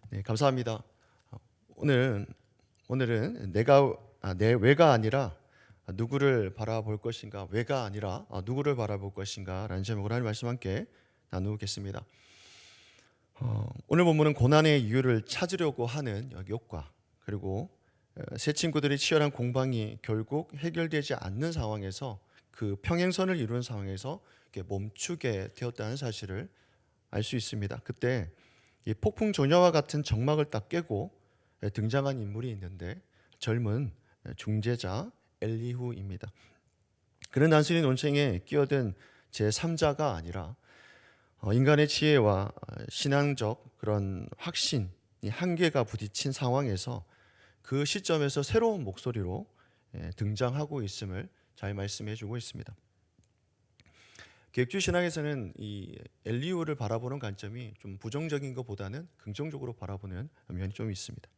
네, 감사합니다. 오늘은 내 외가 아니라 누구를 바라볼 것인가, 외가 아니라 누구를 바라볼 것인가라는 제목으로 하나님 말씀 함께 나누겠습니다. 오늘 본문은 고난의 이유를 찾으려고 하는 욕과 그리고 세 친구들이 치열한 공방이 결국 해결되지 않는 상황에서 그 평행선을 이루는 상황에서 이렇게 멈추게 되었다는 사실을 알 수 있습니다. 그때 이 폭풍 조녀와 같은 적막을 딱 깨고 등장한 인물이 있는데 젊은 중재자 엘리후입니다. 그는 단순히 논쟁에 끼어든 제3자가 아니라 인간의 지혜와 신앙적 그런 확신이 한계가 부딪힌 상황에서 그 시점에서 새로운 목소리로 등장하고 있음을 잘 말씀해 주고 있습니다. 계획주의 신학에서는 이 엘리후를 바라보는 관점이 좀 부정적인 것보다는 긍정적으로 바라보는 면이 좀 있습니다.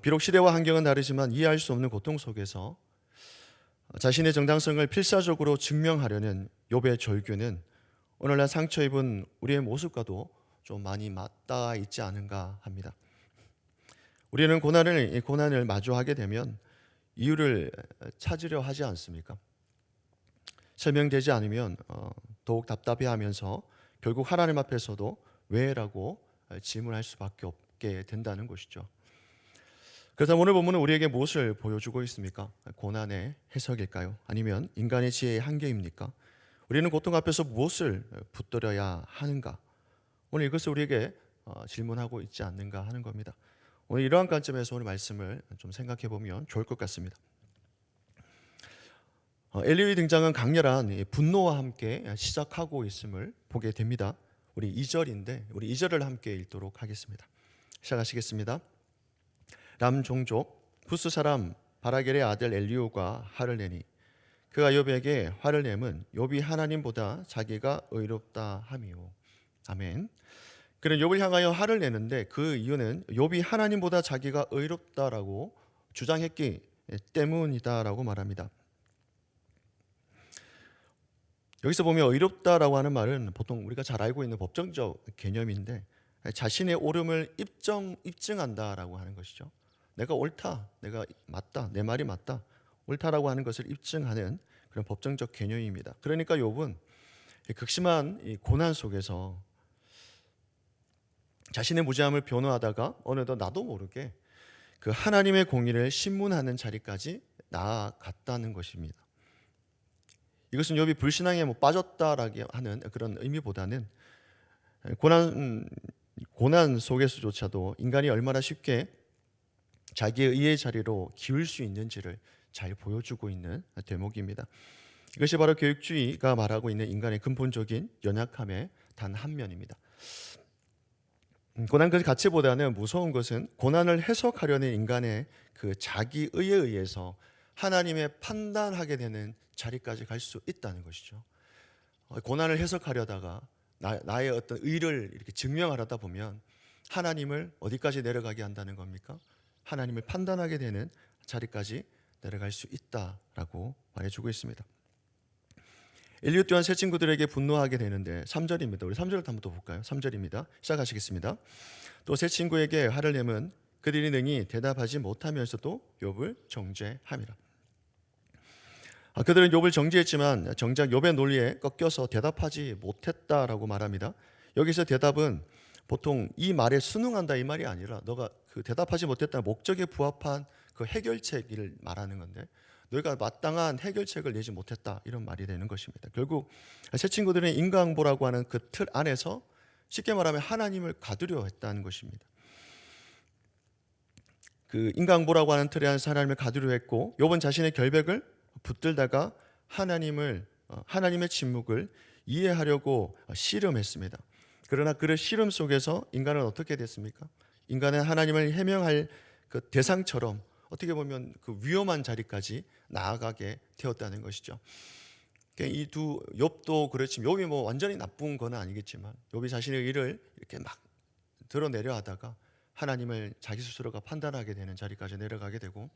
비록 시대와 환경은 다르지만 이해할 수 없는 고통 속에서 자신의 정당성을 필사적으로 증명하려는 욥의 절규는 오늘날 상처 입은 우리의 모습과도 좀 많이 맞닿아 있지 않은가 합니다. 우리는 고난을 마주하게 되면 이유를 찾으려 하지 않습니까? 설명되지 않으면 더욱 답답해하면서 결국 하나님 앞에서도 왜라고 질문할 수밖에 없게 된다는 것이죠. 그래서 오늘 본문은 우리에게 무엇을 보여주고 있습니까? 고난의 해석일까요? 아니면 인간의 지혜의 한계입니까? 우리는 고통 앞에서 무엇을 붙들어야 하는가? 오늘 이것을 우리에게 질문하고 있지 않는가 하는 겁니다. 오늘 이러한 관점에서 오늘 말씀을 좀 생각해 보면 좋을 것 같습니다. 엘리후의 등장은 강렬한 분노와 함께 시작하고 있음을 보게 됩니다. 우리 2절인데 우리 2절을 함께 읽도록 하겠습니다. 시작하시겠습니다. 람 종족 부스 사람 바라겔의 아들 엘리후가 화를 내니 그가 욥에게 화를 내면 욥이 하나님보다 자기가 의롭다 함이요. 아멘. 그는 욥을 향하여 화를 내는데 그 이유는 욥이 하나님보다 자기가 의롭다라고 주장했기 때문이다라고 말합니다. 여기서 보면 의롭다라고 하는 말은 보통 우리가 잘 알고 있는 법정적 개념인데 자신의 옳음을 입증한다라고 하는 것이죠. 내가 옳다, 내가 맞다, 내 말이 맞다, 옳다라고 하는 것을 입증하는 그런 법정적 개념입니다. 그러니까 욥은 극심한 이 고난 속에서 자신의 무죄함을 변호하다가 어느덧 나도 모르게 그 하나님의 공의를 신문하는 자리까지 나아갔다는 것입니다. 이것은 욥이 불신앙에 빠졌다라고 하는 그런 의미보다는 고난 속에서조차도 인간이 얼마나 쉽게 자기의 의의 자리로 기울 수 있는지를 잘 보여주고 있는 대목입니다. 이것이 바로 교육주의가 말하고 있는 인간의 근본적인 연약함의 단 한 면입니다. 고난 그 가치보다는 무서운 것은 고난을 해석하려는 인간의 그 자기 의에 의해서 하나님의 판단하게 되는 자리까지 갈 수 있다는 것이죠. 고난을 해석하려다가 나의 어떤 의를 이렇게 증명하려다 보면 하나님을 어디까지 내려가게 한다는 겁니까? 하나님을 판단하게 되는 자리까지 내려갈 수 있다라고 말해주고 있습니다. 엘리후 또한 세 친구들에게 분노하게 되는데 3절입니다. 우리 3절을 한번 더 볼까요? 3절입니다. 시작하시겠습니다. 또 세 친구에게 화를 내면 그들이 능히 대답하지 못하면서도 욥을 정죄함이라. 그들은 욥을 정죄했지만 정작 욥의 논리에 꺾여서 대답하지 못했다라고 말합니다. 여기서 대답은 보통 이 말에 순응한다 이 말이 아니라 너가 그 대답하지 못했다는 목적에 부합한 그 해결책을 말하는 건데 너희가 마땅한 해결책을 내지 못했다 이런 말이 되는 것입니다. 결국 세 친구들은 인과응보라고 하는 그 틀 안에서 쉽게 말하면 하나님을 가두려 했다는 것입니다. 그 인과응보라고 하는 틀에 안에서 하나님을 가두려 했고 욥은 자신의 결백을 붙들다가 하나님의 침묵을 이해하려고 씨름했습니다. 그러나 그 씨름 속에서 인간은 어떻게 됐습니까? 인간은 하나님을 해명할 그 대상처럼 어떻게 보면 그 위험한 자리까지 나아가게 되었다는 것이죠. 이 두 욥도 그렇지만 욥이 뭐 완전히 나쁜 건 아니겠지만 욥이 자신의 일을 이렇게 막 드러내려 하다가 하나님을 자기 스스로가 판단하게 되는 자리까지 내려가게 되고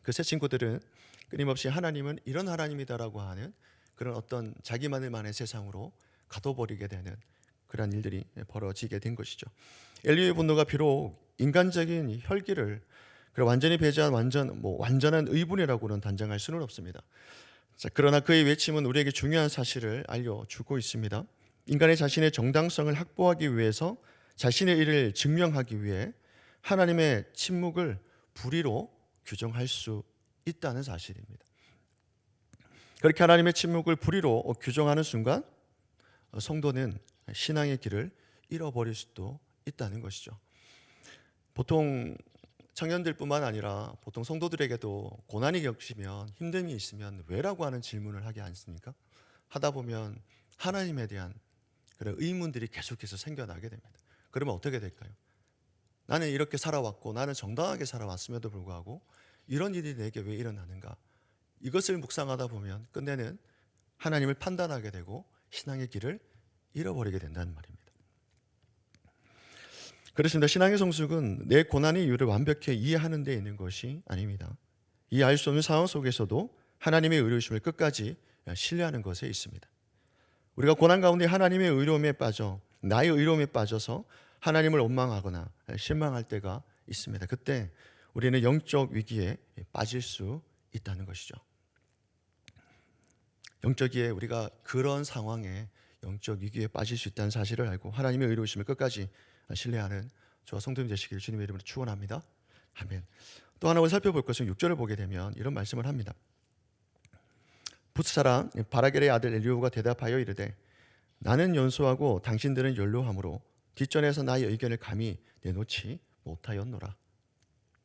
그 세 친구들은 끊임없이 하나님은 이런 하나님이다라고 하는 그런 어떤 자기만의 세상으로 가둬버리게 되는 그런 일들이 벌어지게 된 것이죠. 엘리의 분노가 비록 인간적인 혈기를 완전히 배제한 완전한 의분이라고는 단정할 수는 없습니다. 자, 그러나 그의 외침은 우리에게 중요한 사실을 알려주고 있습니다. 인간의 자신의 정당성을 확보하기 위해서 자신의 일을 증명하기 위해 하나님의 침묵을 불의로 규정할 수 있다는 사실입니다. 그렇게 하나님의 침묵을 불의로 규정하는 순간 성도는 신앙의 길을 잃어버릴 수도 있다는 것이죠. 보통 청년들뿐만 아니라 보통 성도들에게도 고난이 겹치면 힘듦이 있으면 왜라고 하는 질문을 하지 않습니까? 하다 보면 하나님에 대한 그런 의문들이 계속해서 생겨나게 됩니다. 그러면 어떻게 될까요? 나는 이렇게 살아왔고 나는 정당하게 살아왔음에도 불구하고 이런 일이 내게 왜 일어나는가? 이것을 묵상하다 보면 끝내는 하나님을 판단하게 되고 신앙의 길을 잃어버리게 된다는 말입니다. 그렇습니다. 신앙의 성숙은 내 고난의 이유를 완벽히 이해하는 데 있는 것이 아닙니다. 이해할 수 없는 상황 속에서도 하나님의 의로우심을 끝까지 신뢰하는 것에 있습니다. 우리가 고난 가운데 하나님의 의로움에 빠져 나의 의로움에 빠져서 하나님을 원망하거나 실망할 때가 있습니다. 그때 우리는 영적 위기에 빠질 수 있다는 것이죠. 영적 위기에 우리가 그런 상황에 영적 위기에 빠질 수 있다는 사실을 알고 하나님의 의로우심을 끝까지 신뢰하는 저와 성도님 되시기를 주님의 이름으로 축원합니다. 아멘. 또 하나 우리 살펴볼 것은 6절을 보게 되면 이런 말씀을 합니다. 붓사람 바라겔의 아들 엘리후가 대답하여 이르되 나는 연소하고 당신들은 연로함으로 뒷전에서 나의 의견을 감히 내놓지 못하였노라.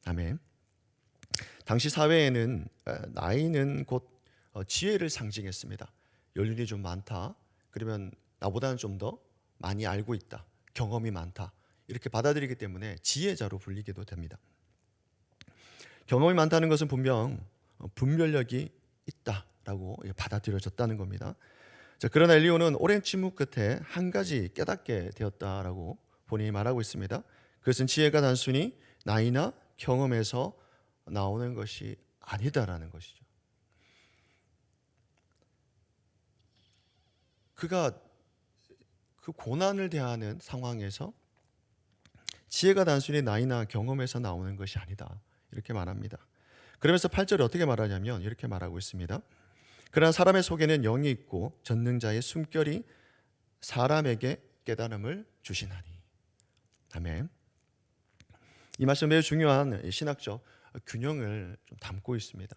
아멘. 당시 사회에는 나이는 곧 지혜를 상징했습니다. 연륜이 좀 많다. 그러면 나보다는 좀 더 많이 알고 있다. 경험이 많다. 이렇게 받아들이기 때문에 지혜자로 불리기도 됩니다. 경험이 많다는 것은 분명 분별력이 있다라고 받아들여졌다는 겁니다. 자, 그러나 엘리후는 오랜 침묵 끝에 한 가지 깨닫게 되었다라고 본인이 말하고 있습니다. 그것은 지혜가 단순히 나이나 경험에서 나오는 것이 아니다라는 것이죠. 그가 그 고난을 대하는 상황에서 지혜가 단순히 나이나 경험에서 나오는 것이 아니다. 이렇게 말합니다. 그러면서 8절에 어떻게 말하냐면 이렇게 말하고 있습니다. 그러나 사람의 속에는 영이 있고 전능자의 숨결이 사람에게 깨달음을 주시나니. 아멘. 이 말씀 매우 중요한 신학적 균형을 좀 담고 있습니다.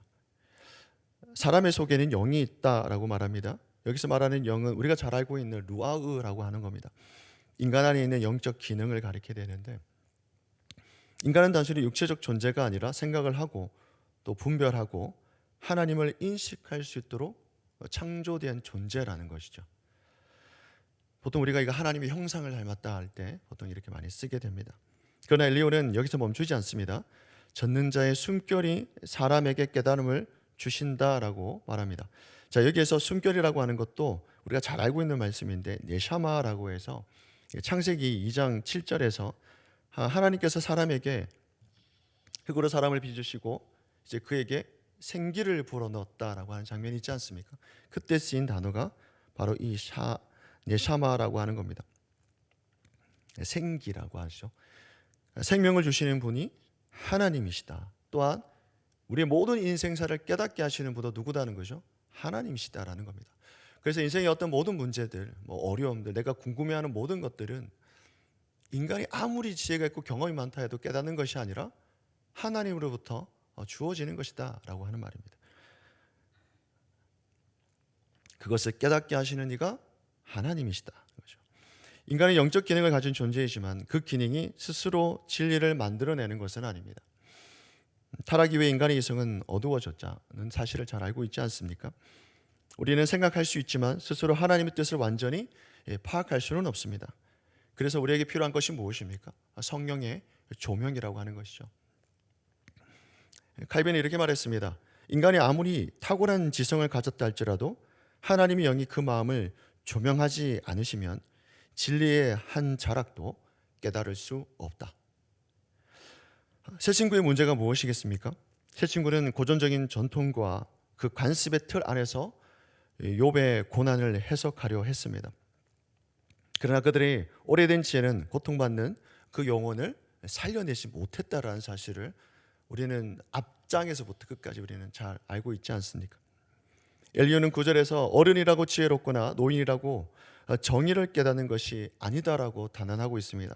사람의 속에는 영이 있다라고 말합니다. 여기서 말하는 영은 우리가 잘 알고 있는 루아흐라고 하는 겁니다. 인간 안에 있는 영적 기능을 가리게 되는데 인간은 단순히 육체적 존재가 아니라 생각을 하고 또 분별하고 하나님을 인식할 수 있도록 창조된 존재라는 것이죠. 보통 우리가 이거 하나님의 형상을 닮았다 할 때 보통 이렇게 많이 쓰게 됩니다. 그러나 엘리후는 여기서 멈추지 않습니다. 전능자의 숨결이 사람에게 깨달음을 주신다라고 말합니다. 자, 여기에서 숨결이라고 하는 것도 우리가 잘 알고 있는 말씀인데 네샤마라고 해서 창세기 2장 7절에서 하나님께서 사람에게 흙으로 사람을 빚으시고 이제 그에게 생기를 불어넣었다라고 하는 장면이 있지 않습니까? 그때 쓰인 단어가 바로 이 네샤마라고 하는 겁니다. 생기라고 하죠. 생명을 주시는 분이 하나님이시다. 또한 우리의 모든 인생사를 깨닫게 하시는 분도 누구다는 거죠? 하나님이시다라는 겁니다. 그래서 인생의 어떤 모든 문제들, 어려움들, 내가 궁금해하는 모든 것들은 인간이 아무리 지혜가 있고 경험이 많다 해도 깨닫는 것이 아니라 하나님으로부터 주어지는 것이다 라고 하는 말입니다. 그것을 깨닫게 하시는 이가 하나님이시다. 인간은 영적 기능을 가진 존재이지만 그 기능이 스스로 진리를 만들어내는 것은 아닙니다. 타락 이후에 인간의 이성은 어두워졌다는 사실을 잘 알고 있지 않습니까? 우리는 생각할 수 있지만 스스로 하나님의 뜻을 완전히 파악할 수는 없습니다. 그래서 우리에게 필요한 것이 무엇입니까? 성령의 조명이라고 하는 것이죠. 칼빈이 이렇게 말했습니다. 인간이 아무리 탁월한 지성을 가졌다 할지라도 하나님의 영이 그 마음을 조명하지 않으시면 진리의 한 자락도 깨달을 수 없다. 새 친구의 문제가 무엇이겠습니까? 새 친구는 고전적인 전통과 그 관습의 틀 안에서 욥의 고난을 해석하려 했습니다. 그러나 그들의 오래된 지혜는 고통받는 그 영혼을 살려내지 못했다라는 사실을 우리는 앞장에서부터 끝까지 우리는 잘 알고 있지 않습니까? 엘리야는 9절에서 어른이라고 지혜롭거나 노인이라고 정의를 깨닫는 것이 아니다라고 단언하고 있습니다.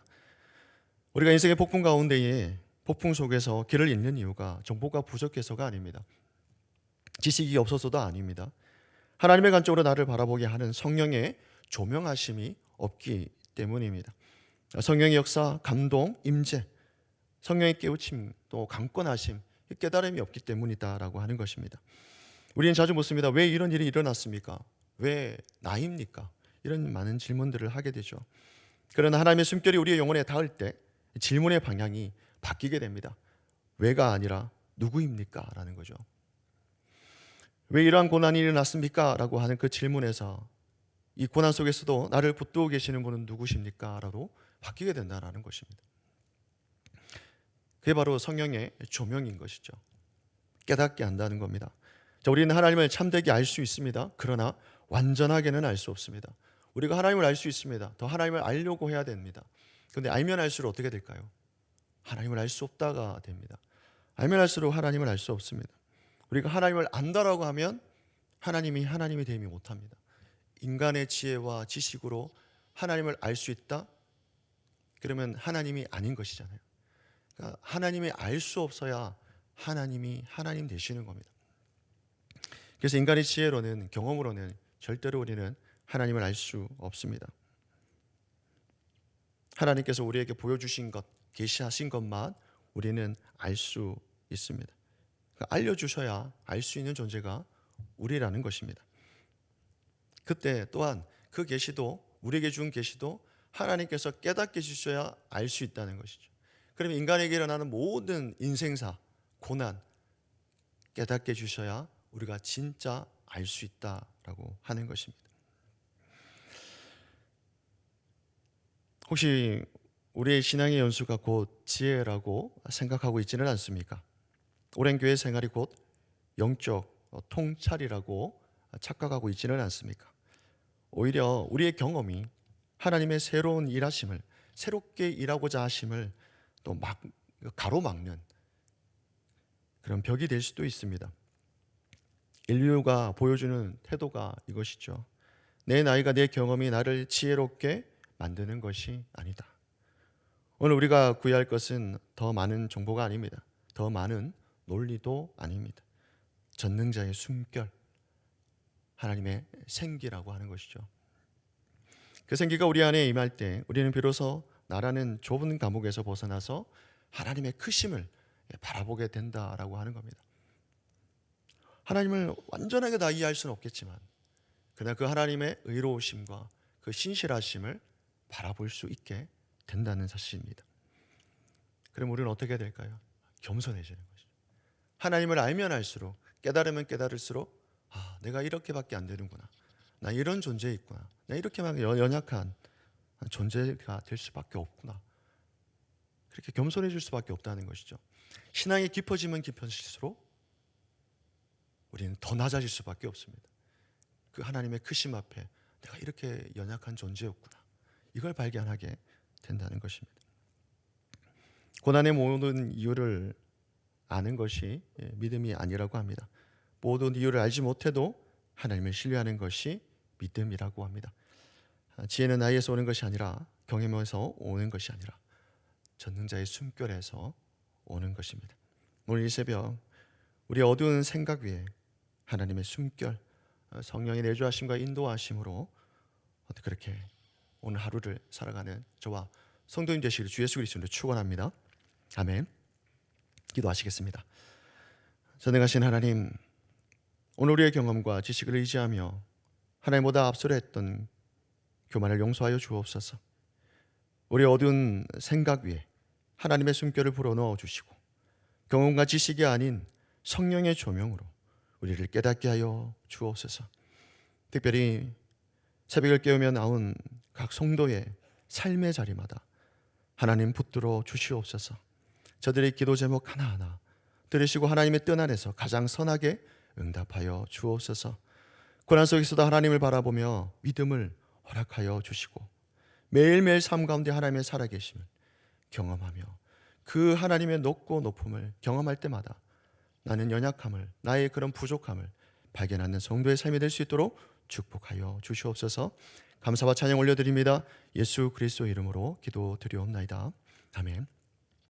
우리가 인생의 폭풍 가운데에 폭풍 속에서 길을 잃는 이유가 정보가 부족해서가 아닙니다. 지식이 없어서도 아닙니다. 하나님의 관점으로 나를 바라보게 하는 성령의 조명하심이 없기 때문입니다. 성령의 역사, 감동, 임재, 성령의 깨우침, 또 강권하심, 깨달음이 없기 때문이다라고 하는 것입니다. 우리는 자주 묻습니다. 왜 이런 일이 일어났습니까? 왜 나입니까? 이런 많은 질문들을 하게 되죠. 그러나 하나님의 숨결이 우리의 영혼에 닿을 때 질문의 방향이 바뀌게 됩니다. 왜가 아니라 누구입니까? 라는 거죠. 왜 이러한 고난이 일어났습니까? 라고 하는 그 질문에서 이 고난 속에서도 나를 붙들고 계시는 분은 누구십니까? 라고 바뀌게 된다는 것입니다. 그게 바로 성령의 조명인 것이죠. 깨닫게 한다는 겁니다. 자, 우리는 하나님을 참되게 알 수 있습니다. 그러나 완전하게는 알 수 없습니다. 우리가 하나님을 알 수 있습니다. 더 하나님을 알려고 해야 됩니다. 그런데 알면 알수록 어떻게 될까요? 하나님을 알 수 없다가 됩니다. 알면 알수록 하나님을 알 수 없습니다. 우리가 하나님을 안다라고 하면 하나님이 되지 못합니다. 인간의 지혜와 지식으로 하나님을 알 수 있다? 그러면 하나님이 아닌 것이잖아요. 그러니까 하나님이 알 수 없어야 하나님이 하나님 되시는 겁니다. 그래서 인간의 지혜로는, 경험으로는 절대로 우리는 하나님을 알 수 없습니다. 하나님께서 우리에게 보여주신 것, 계시하신 것만 우리는 알 수 있습니다. 그러니까 알려주셔야 알 수 있는 존재가 우리라는 것입니다. 그때 또한 그 계시도, 우리에게 준 계시도 하나님께서 깨닫게 해주셔야 알 수 있다는 것이죠. 그러면 인간에게 일어나는 모든 인생사, 고난 깨닫게 해주셔야 우리가 진짜 알 수 있다라고 하는 것입니다. 혹시 우리의 신앙의 연수가 곧 지혜라고 생각하고 있지는 않습니까? 오랜 교회 생활이 곧 영적 통찰이라고 착각하고 있지는 않습니까? 오히려 우리의 경험이 하나님의 새로운 일하심을, 새롭게 일하고자 하심을 또 가로막는 그런 벽이 될 수도 있습니다. 인류가 보여주는 태도가 이것이죠. 내 나이가, 내 경험이 나를 지혜롭게 만드는 것이 아니다. 오늘 우리가 구해야 할 것은 더 많은 정보가 아닙니다. 더 많은 논리도 아닙니다. 전능자의 숨결, 하나님의 생기라고 하는 것이죠. 그 생기가 우리 안에 임할 때 우리는 비로소 나라는 좁은 감옥에서 벗어나서 하나님의 크심을 바라보게 된다라고 하는 겁니다. 하나님을 완전하게 다 이해할 수는 없겠지만 그러나 그 하나님의 의로우심과 그 신실하심을 바라볼 수 있게 된다는 사실입니다. 그럼 우리는 어떻게 해야 될까요? 겸손해지는 것이죠. 하나님을 알면 알수록, 깨달으면 깨달을수록 내가 이렇게밖에 안 되는구나. 나 이런 존재에 있구나. 나 이렇게만 연약한 존재가 될 수밖에 없구나. 그렇게 겸손해질 수밖에 없다는 것이죠. 신앙이 깊어지면 깊어질수록 우리는 더 낮아질 수밖에 없습니다. 그 하나님의 크심 앞에 내가 이렇게 연약한 존재였구나. 이걸 발견하게 된다는 것입니다. 고난의 모든 이유를 아는 것이 믿음이 아니라고 합니다. 모든 이유를 알지 못해도 하나님을 신뢰하는 것이 믿음이라고 합니다. 지혜는 나이에서 오는 것이 아니라 경험에서 오는 것이 아니라 전능자의 숨결에서 오는 것입니다. 오늘 이 새벽 우리 어두운 생각 위에 하나님의 숨결, 성령의 내주하심과 인도하심으로 그렇게 오늘 하루를 살아가는 저와 성도님 되시기를 주 예수 그리스도로 축원합니다. 아멘. 기도하시겠습니다. 전능하신 하나님, 오늘 우리의 경험과 지식을 의지하며 하나님보다 앞서려 했던 교만을 용서하여 주옵소서. 우리 어두운 생각 위에 하나님의 숨결을 불어넣어 주시고 경험과 지식이 아닌 성령의 조명으로 우리를 깨닫게 하여 주옵소서. 특별히 새벽을 깨우며 나온 각 성도의 삶의 자리마다 하나님 붙들어 주시옵소서. 저들의 기도 제목 하나하나 들으시고 하나님의 뜻 안에서 가장 선하게 응답하여 주옵소서. 고난 속에서도 하나님을 바라보며 믿음을 허락하여 주시고 매일매일 삶 가운데 하나님의 살아계심을 경험하며 그 하나님의 높고 높음을 경험할 때마다 나는 연약함을, 나의 그런 부족함을 발견하는 성도의 삶이 될 수 있도록 축복하여 주시옵소서. 감사와 찬양 올려드립니다. 예수 그리스도 이름으로 기도드리옵나이다. 아멘.